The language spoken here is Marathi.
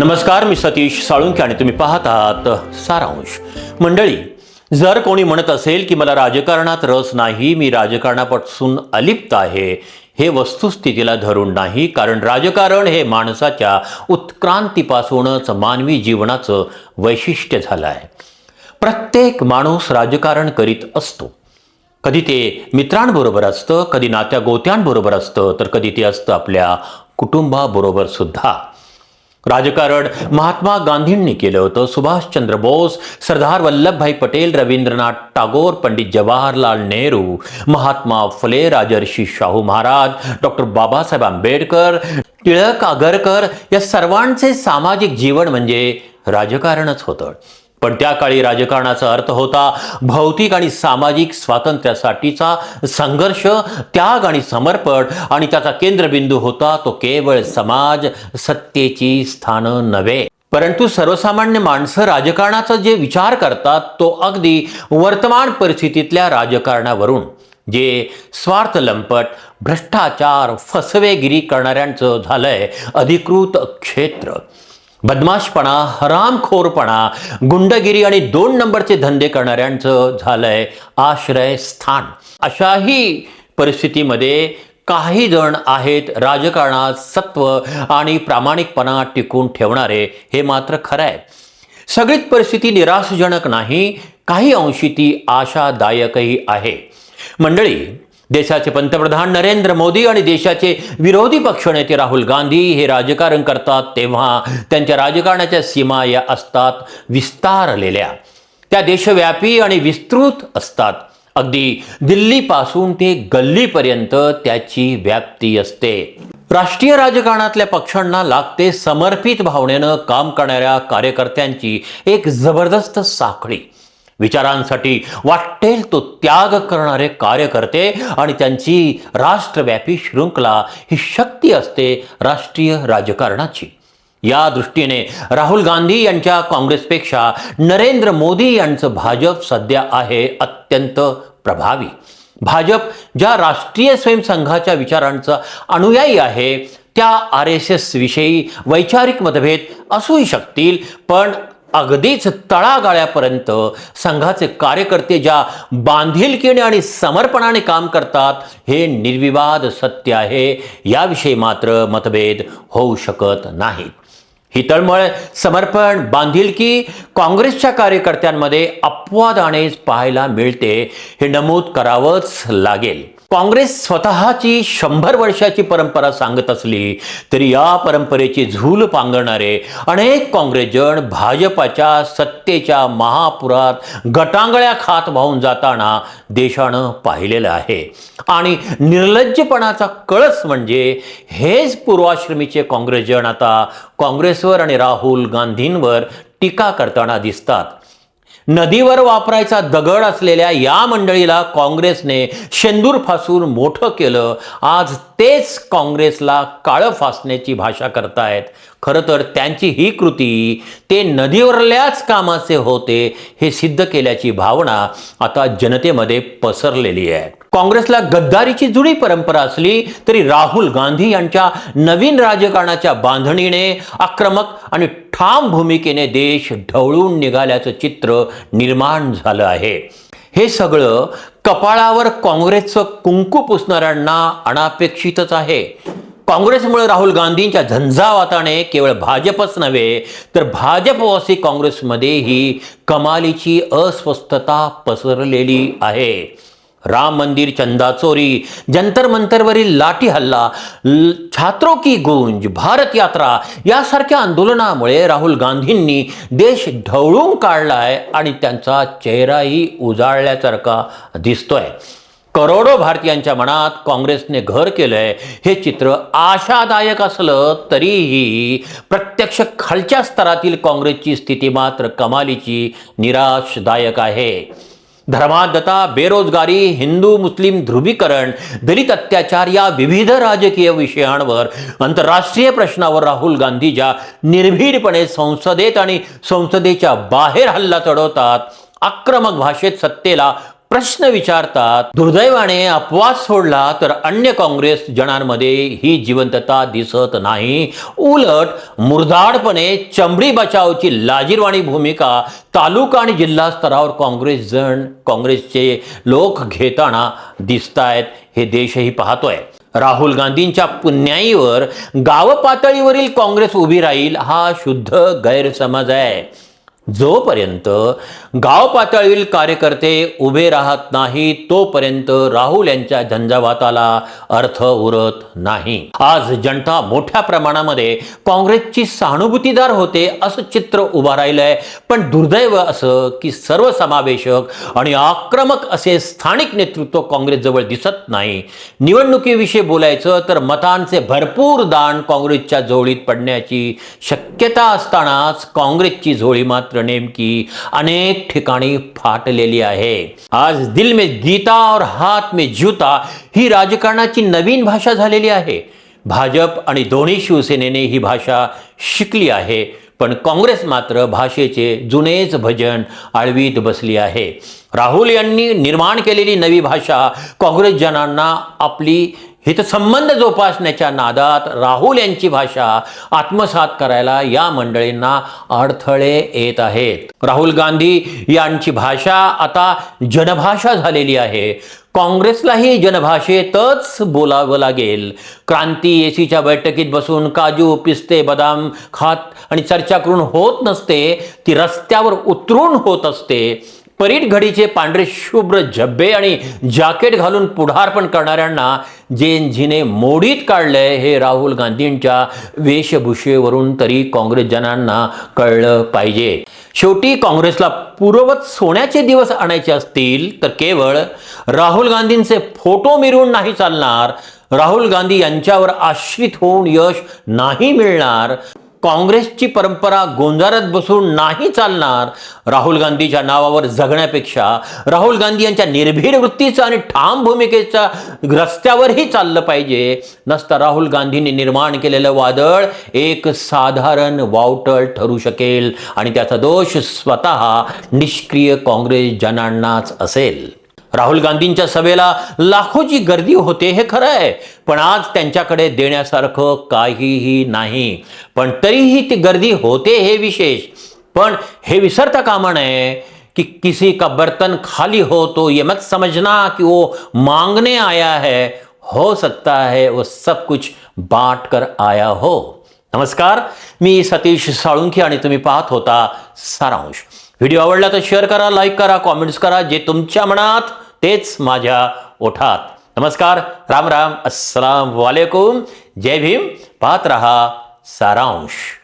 नमस्कार, मी सतीश साळुंखे आणि तुम्ही पाहत आहात सारांश. मंडळी, जर कोणी म्हणत असेल की मला राजकारणात रस नाही, मी राजकारणापासून अलिप्त आहे, हे वस्तुस्थितीला धरून नाही. कारण राजकारण हे माणसाच्या उत्क्रांतीपासूनच मानवी जीवनाचं वैशिष्ट्य झालं आहे. प्रत्येक माणूस राजकारण करीत असतो. कधी ते मित्रांबरोबर असतं, कधी नात्या गोत्यांबरोबर असतं, तर कधी ते असतं आपल्या कुटुंबाबरोबर सुद्धा. राजकारण महात्मा गांधींनी केलं होतं. सुभाषचंद्र बोस, सरदार वल्लभभाई पटेल, रवींद्रनाथ टागोर, पंडित जवाहरलाल नेहरू, महात्मा फुले, राजर्षी शाहू महाराज, डॉक्टर बाबासाहेब आंबेडकर, टिळक, आगरकर या सर्वांचे सामाजिक जीवन म्हणजे राजकारणच होतं. पण त्या काळी राजकारणाचा अर्थ होता भौतिक आणि सामाजिक स्वातंत्र्यासाठीचा संघर्ष, त्याग आणि समर्पण, आणि त्याचा केंद्रबिंदू होता तो केवळ समाज, सत्तेची स्थानं नव्हे. परंतु सर्वसामान्य माणसं राजकारणाचा जे विचार करतात तो अगदी वर्तमान परिस्थितीतल्या राजकारणावरून, जे स्वार्थ लंपट, भ्रष्टाचार, फसवेगिरी करणाऱ्यांचं झालंय अधिकृत क्षेत्र. बदमाशपणा, हरामखोरपणा, गुंडगिरी आणि 2 नंबरचे धंदे करणाऱ्यांचं झालंय आश्रयस्थान. अशाही परिस्थितीमध्ये काही जण आहेत राजकारणात सत्व आणि प्रामाणिकपणा टिकून ठेवणारे. हे मात्र खरं आहे. सगळीच परिस्थिती निराशाजनक नाही, काही अंशी ती आशादायकही आहे. मंडळी, देशाचे पंतप्रधान नरेंद्र मोदी आणि देशाचे विरोधी पक्षनेते राहुल गांधी हे राजकारण करतात तेव्हा त्यांच्या राजकारणाच्या सीमा या असतात विस्तारलेल्या. त्या देशव्यापी आणि विस्तृत असतात. अगदी दिल्लीपासून ते गल्लीपर्यंत त्याची व्याप्ती असते. राष्ट्रीय राजकारणातल्या पक्षांना लागते समर्पित भावनेनं काम करणाऱ्या कार्यकर्त्यांची एक जबरदस्त साखळी. विचारांसाठी वाटेल तो त्याग करणारे कार्यकर्ते आणि त्यांची राष्ट्रव्यापी शृंखला ही शक्ती असते राष्ट्रीय राजकारणाची. या दृष्टीने राहुल गांधी यांच्या काँग्रेसपेक्षा नरेंद्र मोदी यांचं भाजप सध्या आहे अत्यंत प्रभावी. भाजप ज्या राष्ट्रीय स्वयंसंघाच्या विचारांचा अनुयायी आहे, त्या RSS विषयी वैचारिक मतभेद असूही शकतील, पण अगदीच तळागाळ्यापर्यंत संघाचे कार्यकर्ते ज्या बांधिलकीने आणि समर्पणाने काम करतात हे निर्विवाद सत्य आहे. याविषयी मात्र मतभेद होऊ शकत नाहीत. ही तळमळ, समर्पण, बांधिलकी काँग्रेसच्या कार्यकर्त्यांमध्ये अपवादानेच पाहायला मिळते, हे नमूद करावंच लागेल. काँग्रेस स्वतःची 100 वर्षाची परंपरा सांगत असली तरी या परंपरेची झूल पांघरणारे अनेक काँग्रेसजन भाजपाच्या सत्तेच्या महापुरात गटांगळ्या खात वाहून जाताना देशानं पाहिलेलं आहे. आणि निर्लज्जपणाचा कळस म्हणजे हेच पूर्वाश्रमीचे काँग्रेसजन आता काँग्रेसवर आणि राहुल गांधींवर टीका करताना दिसतात. नदीवर वापरायचा दगड असलेल्या या मंडळीला काँग्रेसने शेंदूर फासून मोठं केलं. आज तेच काँग्रेसला काळं फासण्याची भाषा करतायत. खरं तर त्यांची ही कृती ते नदीवरल्याच कामाचे होते हे सिद्ध केल्याची भावना आता जनतेमध्ये पसरलेली आहे. काँग्रेसला गद्दारीची जुनी परंपरा असली तरी राहुल गांधी यांच्या नवीन राजकारणाच्या बांधणीने, आक्रमक आणि ठाम भूमिकेने देश ढवळून निघाल्याचं चित्र निर्माण झालं आहे. हे सगळं कपाळावर काँग्रेसचं कुंकू पुसणाऱ्यांना अनापेक्षितच आहे. काँग्रेसमुळे राहुल गांधींच्या झंझावाताने केवळ भाजपच नव्हे तर भाजपवासी काँग्रेसमध्येही कमालीची अस्वस्थता पसरलेली आहे. राम मंदिर चंदाचोरी, जंतर मंतरवरील लाठी हल्ला, छात्रों की गूंज, भारत यात्रा यासारख्या आंदोलनामुळे राहुल गांधींनी देश ढवळून काढलाय आणि त्यांचा चेहराही उजाळल्यासारखा दिसतोय. करोडो भारतीयांच्या मनात काँग्रेसने घर केलंय हे चित्र आशादायक असलं तरीही प्रत्यक्ष खालच्या स्तरातील काँग्रेसची स्थिती मात्र कमालीची निराशदायक आहे. धर्मांधता, बेरोजगारी, हिंदू मुस्लिम ध्रुवीकरण, दलित अत्याचार या विविध राजकीय विषयांवर, आंतरराष्ट्रीय प्रश्नावर राहुल गांधी ज्या निर्भीडपणे संसदेत आणि संसदेच्या बाहेर हल्ला चढवतात, आक्रमक भाषेत सत्तेला प्रश्न विचारतात. दुर्दैवाने अपवाद सोडला तर अन्य काँग्रेस जनांमध्ये ही जिवंतता दिसत नाही. उलट मुरदाडपणे चमडी बचावची लाजिरवाणी भूमिका तालुका आणि जिल्हा स्तरावर काँग्रेसचे लोक घेताना दिसतायत. हे देशही पाहतोय. राहुल गांधींच्या पुण्याईवर गाव पातळीवरील काँग्रेस उभी राहील हा शुद्ध गैरसमज आहे. जोपर्यंत गाव पातळीवरील कार्यकर्ते उभे राहत नाही तोपर्यंत राहुल यांच्या झंझावाताला अर्थ उरत नाही. आज जनता मोठ्या प्रमाणामध्ये काँग्रेसची सहानुभूतीदार होते असं चित्र उभं राहिलंय. पण दुर्दैव असं की सर्वसमावेशक आणि आक्रमक असे स्थानिक नेतृत्व काँग्रेसजवळ दिसत नाही. निवडणुकीविषयी बोलायचं तर मतांचे भरपूर दान काँग्रेसच्या झोळीत पडण्याची शक्यता असतानाच काँग्रेसची झोळी मात्र नेमकी अनेक ठिकाणी फाटलेली आहे. आज दिल में गीता और हात में जूता ही राजकारणाची नवीन भाषा झालेली आहे. भाजप आणि दोन्ही शिवसेनेने ही भाषा शिकली आहे. पण काँग्रेस मात्र भाषेचे जुनेच भजन आळवीत बसली आहे. राहुल यांनी निर्माण केलेली नवी भाषा काँग्रेसजनांना आपली हितसंबंध जोपासण्याच्या नादात राहुल यांची भाषा आत्मसात करायला या मंडळींना अडथळे येत आहेत. राहुल गांधी यांची भाषा आता जनभाषा झालेली आहे. काँग्रेसलाही जनभाषेतच बोलावं लागेल. क्रांती एसीच्या बैठकीत बसून काजू पिस्ते बदाम खात आणि चर्चा करून होत नसते, ती रस्त्यावर उतरून होत असते. परीट घडीचे पांढरे शुभ्र झब्बे आणि जॅकेट घालून पुढारपण करणाऱ्यांना जिने मोडीत काढलंय हे राहुल गांधींच्या वेशभूषेवरून तरी काँग्रेसजनांना कळलं पाहिजे. शेवटी काँग्रेसला पूर्ववत सोन्याचे दिवस आणायचे असतील तर केवळ राहुल गांधींचे फोटो मिरवून नाही चालणार. राहुल गांधी यांच्यावर आश्रित होऊन यश नाही मिळणार. काँग्रेसची परंपरा गोंजारत बसून नाही चालणार. राहुल गांधीच्या नावावर जगण्यापेक्षा राहुल गांधी यांच्या निर्भीड वृत्तीचा आणि ठाम भूमिकेच्या रस्त्यावरही चाललं पाहिजे. नसता राहुल गांधींनी निर्माण केलेलं वादळ एक साधारण वावटळ ठरू शकेल आणि त्याचा दोष स्वतः निष्क्रिय काँग्रेस जनांनाच असेल. राहुल गांधींच्या सभेला लाखोची गर्दी होते हे खरं आहे, पण आज त्यांच्याकडे देण्यासारखं काहीही नाही. पण तरीही ती गर्दी होते हे विशेष. पण हे विसरता कामा नये कि किसी का बर्तन खाली हो तो ये मत समझना कि वो मांगने आया है. हो सकता है वो सब कुछ बांट कर आया हो. नमस्कार, मी सतीश साळुंखे आणि तुम्ही पाहत होता सारांश. व्हिडिओ आवडला तर शेअर करा, लाईक करा, कॉमेंट्स करा. जे तुमच्या मनात तेच माझ्या ओठात. नमस्कार, राम राम, अस्सलाम वालेकुम, जय भीम. पाहत रहा सारांश.